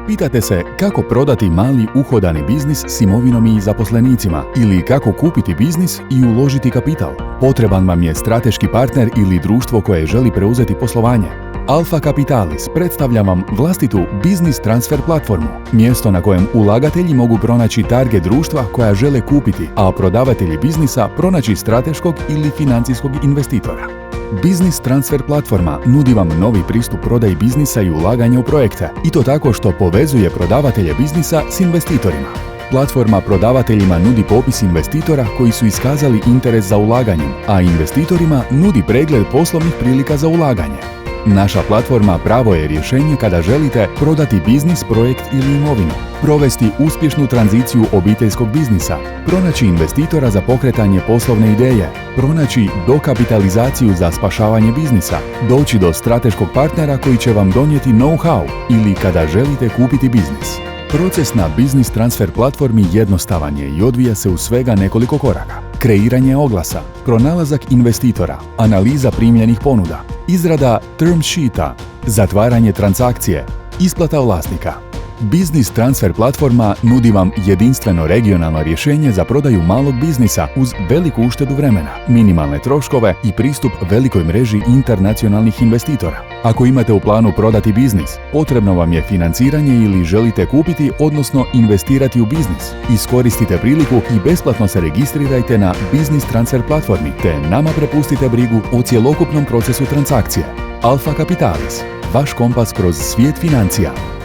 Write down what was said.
Pitate se kako prodati mali uhodani biznis s imovinom i zaposlenicima ili kako kupiti biznis i uložiti kapital. Potreban vam je strateški partner ili društvo koje želi preuzeti poslovanje. Alpha Capitalis predstavlja vam vlastitu biznis transfer platformu, mjesto na kojem ulagatelji mogu pronaći target društva koja žele kupiti, a prodavatelji biznisa pronaći strateškog ili financijskog investitora. Biznis transfer platforma nudi vam novi pristup prodaji biznisa i ulaganja u projekte, i to tako što povezuje prodavatelje biznisa s investitorima. Platforma prodavateljima nudi popis investitora koji su iskazali interes za ulaganjem, a investitorima nudi pregled poslovnih prilika za ulaganje. Naša platforma pravo je rješenje kada želite prodati biznis, projekt ili imovinu, provesti uspješnu tranziciju obiteljskog biznisa, pronaći investitora za pokretanje poslovne ideje, pronaći dokapitalizaciju za spašavanje biznisa, doći do strateškog partnera koji će vam donijeti know-how ili kada želite kupiti biznis. Proces na biznis transfer platformi jednostavan je i odvija se u svega nekoliko koraka. Kreiranje oglasa, pronalazak investitora, analiza primljenih ponuda, izrada term sheeta, zatvaranje transakcije, isplata vlasnika. Biznis transfer platforma nudi vam jedinstveno regionalno rješenje za prodaju malog biznisa uz veliku uštedu vremena, minimalne troškove i pristup velikoj mreži internacionalnih investitora. Ako imate u planu prodati biznis, potrebno vam je financiranje ili želite kupiti, odnosno investirati u biznis, iskoristite priliku i besplatno se registrirajte na biznis transfer platformi, te nama prepustite brigu o cjelokupnom procesu transakcije. Alpha Capitalis, vaš kompas kroz svijet financija.